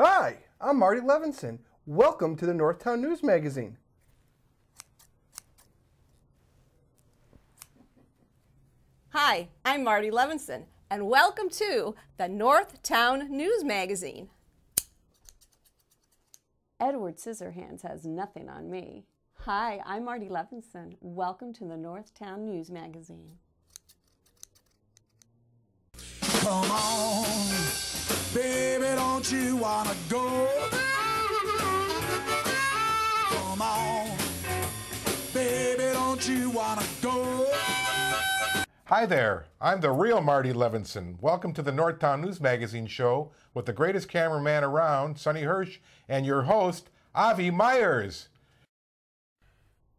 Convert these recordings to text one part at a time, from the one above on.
Hi, I'm Marty Levinson. Welcome to the Northtown News Magazine. Hi, I'm Marty Levinson, and welcome to the Northtown News Magazine. Edward Scissorhands has nothing on me. Hi, I'm Marty Levinson. Welcome to the Northtown News Magazine. Come on, baby, don't you wanna go? Come on, baby, don't you wanna go? Hi there, I'm the real Marty Levinson. Welcome to the Northtown News Magazine show with the greatest cameraman around, Sonny Hirsch, and your host, Avi Myers.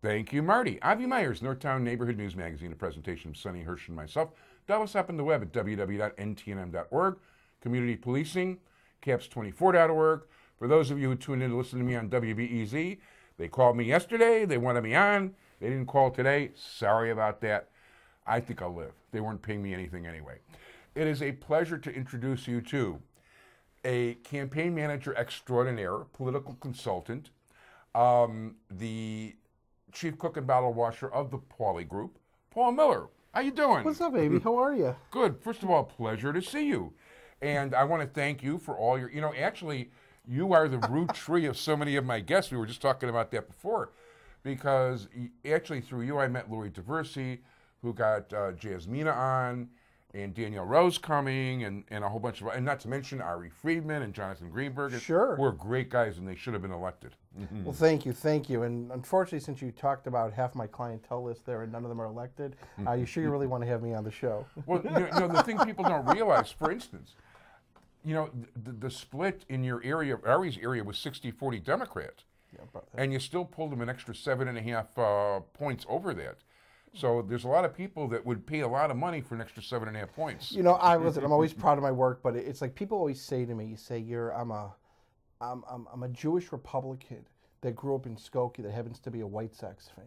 Thank you, Marty. Avi Myers, Northtown Neighborhood News Magazine, a presentation of Sonny Hirsch and myself. Dial us up on the web at www.ntnm.org. Community policing, caps24.org. For those of you who tune in to listen to me on WBEZ, they called me yesterday, they wanted me on, they didn't call today. Sorry about that. I think I'll live. They weren't paying me anything anyway. It is a pleasure to introduce you to a campaign manager extraordinaire, political consultant, the chief cook and bottle washer of the Paulie Group, Paul Miller. How you doing? What's up, baby? How are you? Good. First of all, pleasure to see you. And I want to thank you for all your, actually, you are the root tree of so many of my guests. We were just talking about that before. Because actually through you, I met Louis Diversi, who got Jasmina on, and Danielle Rose coming, and a whole bunch of, and not to mention Ari Friedman and Jonathan Greenberg. Sure. Who are great guys, and they should have been elected. Mm-hmm. Well, thank you. And unfortunately, since you talked about half my clientele list there and none of them are elected, you sure you really want to have me on the show? Well, the thing people don't realize, for instance, the split in your area, Ari's area, was 60-40 Democrat. Yeah, about that. And you still pulled them an extra 7.5 points over that. So there's a lot of people that would pay a lot of money for an extra 7.5 points. I'm always proud of my work, but it's like people always say to me, you say, I'm a Jewish Republican that grew up in Skokie that happens to be a White Sox fan.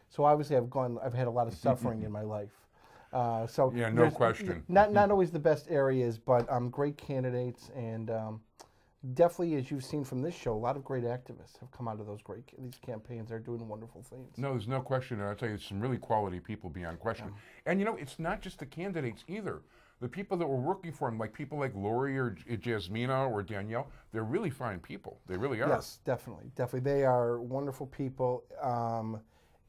So obviously I've had a lot of suffering in my life. Yeah, no question. Not always the best areas, but great candidates, and definitely, as you've seen from this show, a lot of great activists have come out of these campaigns. They're doing wonderful things. No, there's no question. And I'll tell you, some really quality people beyond question. Yeah. And it's not just the candidates either. The people that were working for them, like people like Lori or Jasmina or Danielle, they're really fine people. They really are. Yes, definitely. They are wonderful people,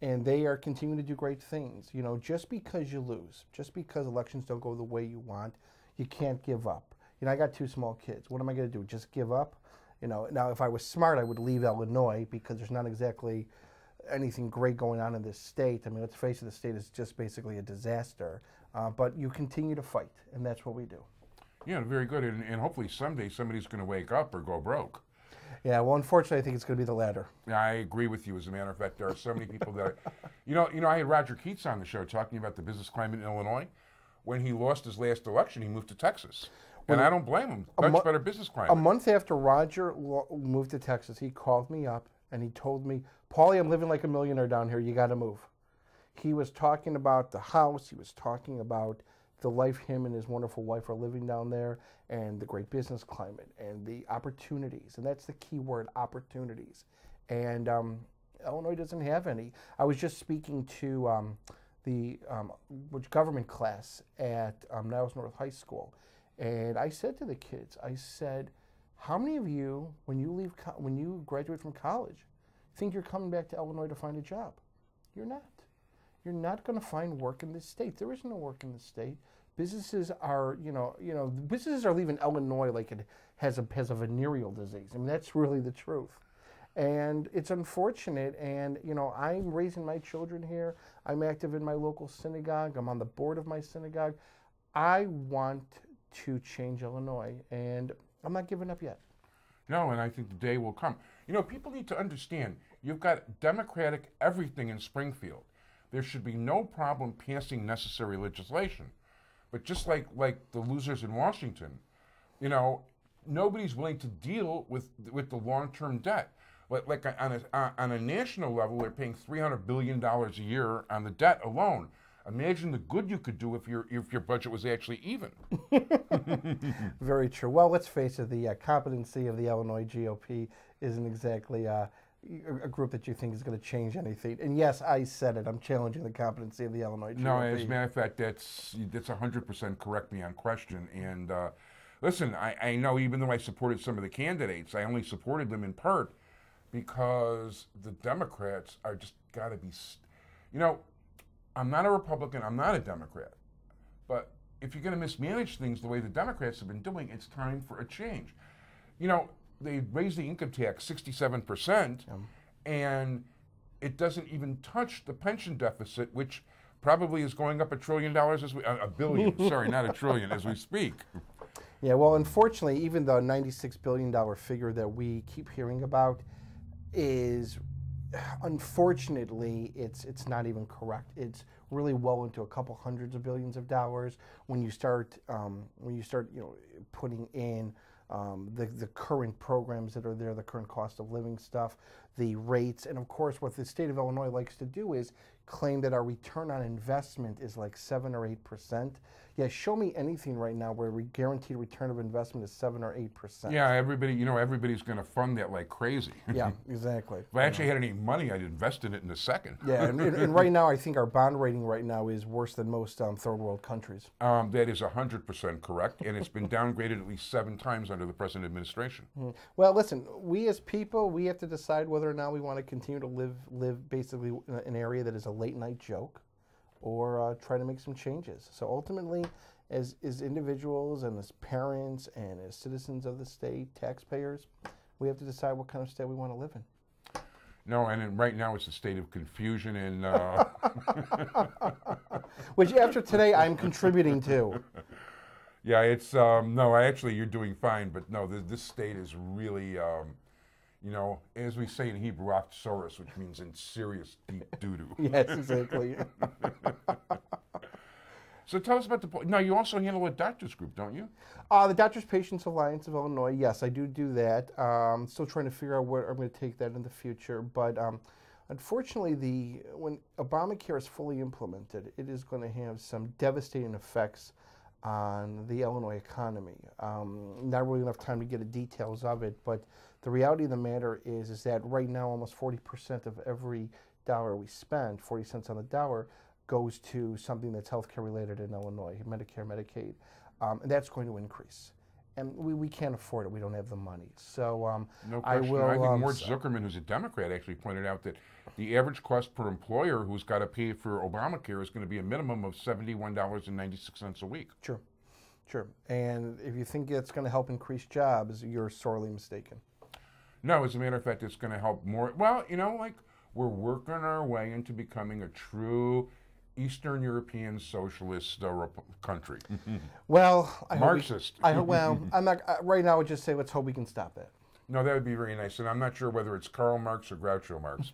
and they are continuing to do great things. Just because you lose, just because elections don't go the way you want, you can't give up. I got 2 small kids. What am I going to do? Just give up? Now if I was smart, I would leave Illinois because there's not exactly anything great going on in this state. I mean, let's face it, the state is just basically a disaster. But you continue to fight, and that's what we do. Yeah, very good. And hopefully someday somebody's going to wake up or go broke. Yeah, well, unfortunately, I think it's going to be the latter. Yeah, I agree with you. As a matter of fact, there are so many people that, I had Roger Keats on the show talking about the business climate in Illinois. When he lost his last election, he moved to Texas. And I don't blame him. Much better business climate. A month after Roger moved to Texas, he called me up and he told me, Paulie, I'm living like a millionaire down here. You got to move. He was talking about the house. He was talking about the life him and his wonderful wife are living down there, and the great business climate and the opportunities. And that's the key word, opportunities. And Illinois doesn't have any. I was just speaking to the government class at Niles North High School. And I said to the kids, how many of you, when you graduate from college, think you're coming back to Illinois to find a job? You're not. You're not going to find work in this state. There is no work in this state. Businesses are, businesses are leaving Illinois like it has a venereal disease. I mean, that's really the truth. And it's unfortunate, and I'm raising my children here. I'm active in my local synagogue. I'm on the board of my synagogue. I want to change Illinois, and I'm not giving up yet. No, and I think the day will come. People need to understand, you've got Democratic everything in Springfield. There should be no problem passing necessary legislation. But just like the losers in Washington, nobody's willing to deal with the long-term debt. Like on a national level, they're paying $300 billion a year on the debt alone. Imagine the good you could do if your budget was actually even. Very true. Well, let's face it, the competency of the Illinois GOP isn't exactly a group that you think is going to change anything. And yes, I said it. I'm challenging the competency of the Illinois GOP. No, as a matter of fact, that's 100% correct beyond question. And listen, I know even though I supported some of the candidates, I only supported them in part because the Democrats are just got to be, I'm not a Republican, I'm not a Democrat. But if you're going to mismanage things the way the Democrats have been doing, it's time for a change. They raised the income tax 67%, and it doesn't even touch the pension deficit, which probably is going up $1 trillion as we, $1 billion, sorry, not $1 trillion, as we speak. Yeah, well, unfortunately, even the $96 billion figure that we keep hearing about is, unfortunately, it's not even correct. It's really well into a couple hundreds of billions of dollars when you start putting in the current programs that are there, the current cost of living stuff, the rates, and of course what the state of Illinois likes to do is claim that our return on investment is like 7 or 8%. Yeah, show me anything right now where guaranteed return of investment is 7 or 8%. Yeah, everybody's going to fund that like crazy. Yeah, exactly. If I actually had any money, I'd invest in it in a second. Yeah, and right now I think our bond rating right now is worse than most third world countries. That is 100% correct, and it's been downgraded at least 7 times under the present administration. Well, listen, we as people, we have to decide whether or not we want to continue to live basically in an area that is a late night joke, or try to make some changes. So ultimately, as individuals and as parents and as citizens of the state, taxpayers, we have to decide what kind of state we want to live in. No, and right now it's a state of confusion and... Which after today, I'm contributing to. Yeah, it's, no, you're doing fine, but no, this state is really, as we say in Hebrew, Soros, which means in serious deep doo-doo. Yes, exactly. So tell us about now you also handle a doctors group, don't you? The Doctors Patients Alliance of Illinois, yes, I do that. Still trying to figure out where I'm going to take that in the future, but unfortunately, when Obamacare is fully implemented, it is going to have some devastating effects on the Illinois economy. Not really enough time to get the details of it, but the reality of the matter is that right now almost 40% of every dollar we spend, 40 cents on the dollar, goes to something that's healthcare related in Illinois, Medicare, Medicaid, and that's going to increase. And we can't afford it. We don't have the money. So no question. I think Mort Zuckerman, who's a Democrat, actually pointed out that the average cost per employer who's got to pay for Obamacare is going to be a minimum of $71.96 a week. Sure. And if you think it's going to help increase jobs, you're sorely mistaken. No, as a matter of fact, it's going to help more. Well, we're working our way into becoming a true Eastern European socialist country. Well, Marxist. I'm not right now. I would just say let's hope we can stop that. No, that would be very nice, and I'm not sure whether it's Karl Marx or Groucho Marx.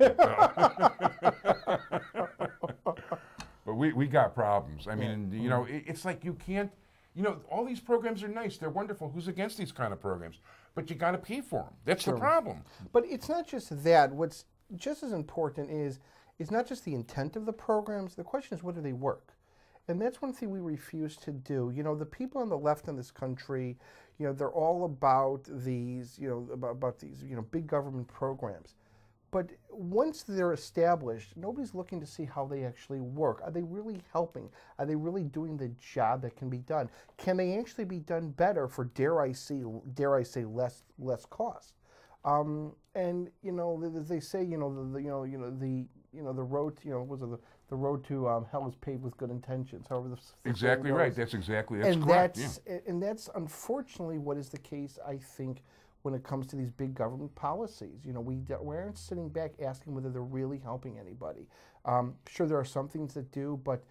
But we got problems. I mean, it's like you can't. All these programs are nice. They're wonderful. Who's against these kind of programs? But you got to pay for them. That's the problem. But it's not just that. What's just as important is not just the intent of the programs. The question is, whether they work. And that's one thing we refuse to do. The people on the left in this country, they're all about these, about these, big government programs. But once they're established, nobody's looking to see how they actually work. Are they really helping? Are they really doing the job that can be done? Can they actually be done better for, dare I say, less cost? And as they say, the road, the road to hell is paved with good intentions. However, exactly right. That's correct. And that's unfortunately what is the case, I think, when it comes to these big government policies. We aren't sitting back asking whether they're really helping anybody. Sure, there are some things that do, but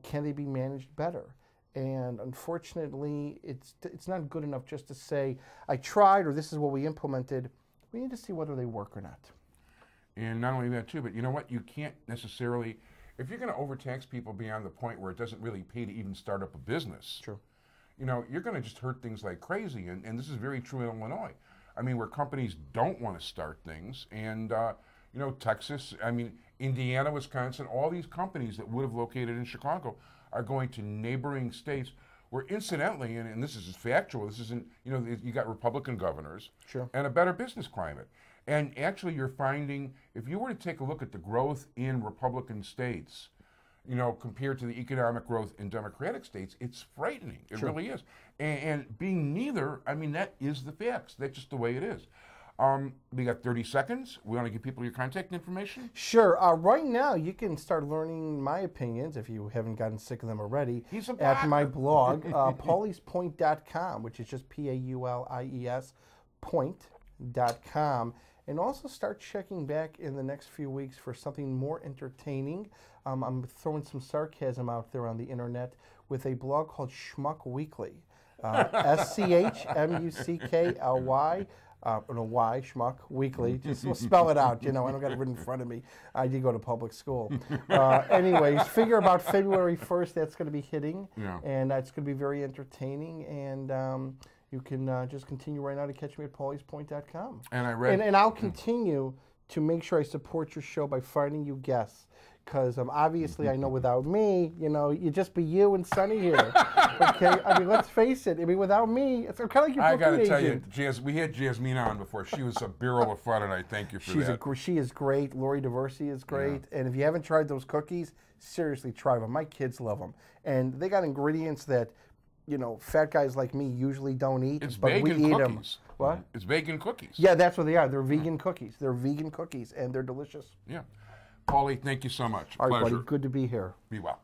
can they be managed better? And unfortunately, it's not good enough just to say, I tried, or this is what we implemented. We need to see whether they work or not. And not only that, too, but you know what? You can't necessarily, if you're going to overtax people beyond the point where it doesn't really pay to even start up a business, True. You're going to just hurt things like crazy. And this is very true in Illinois. I mean, where companies don't want to start things. And, Texas, I mean, Indiana, Wisconsin, all these companies that would have located in Chicago are going to neighboring states where, incidentally, and this is factual, this isn't, you know, you got Republican governors and a better business climate. And actually, you're finding, if you were to take a look at the growth in Republican states, you know, compared to the economic growth in Democratic states, it's frightening. It really is. And being neither, I mean, that is the facts. That's just the way it is. We got 30 seconds. We want to give people your contact information? Sure. Right now, you can start learning my opinions, if you haven't gotten sick of them already, at my blog, pauliespoint.com, which is just Paulies point.com. And also start checking back in the next few weeks for something more entertaining. I'm throwing some sarcasm out there on the internet with a blog called Schmuck Weekly. SCHMUCKLY. Y, Schmuck Weekly. Just spell it out, you know, I don't got it written in front of me. I did go to public school. Anyways, figure about February 1st, that's going to be hitting. And that's going to be very entertaining. And you can just continue right now to catch me at pauliespoint.com. And I read... And I'll continue to make sure I support your show by finding you guests. Because obviously, I know without me, you know, you'd just be you and Sonny here. Okay? I mean, let's face it. I mean, without me, it's kind of like your I got to tell agent. you, we had Jasmina on before. She was a barrel of fun, and I thank you for that. She is great. Lori Diversi is great. And if you haven't tried those cookies, seriously, try them. My kids love them. And they got ingredients that, you know, fat guys like me usually don't eat. It's but we bacon eat cookies. them. What? It's bacon cookies. Yeah, that's what they are. They're vegan cookies. They're vegan cookies, and they're delicious. Yeah. Paulie, thank you so much. All right, Pleasure. buddy. Good to be here. Be well.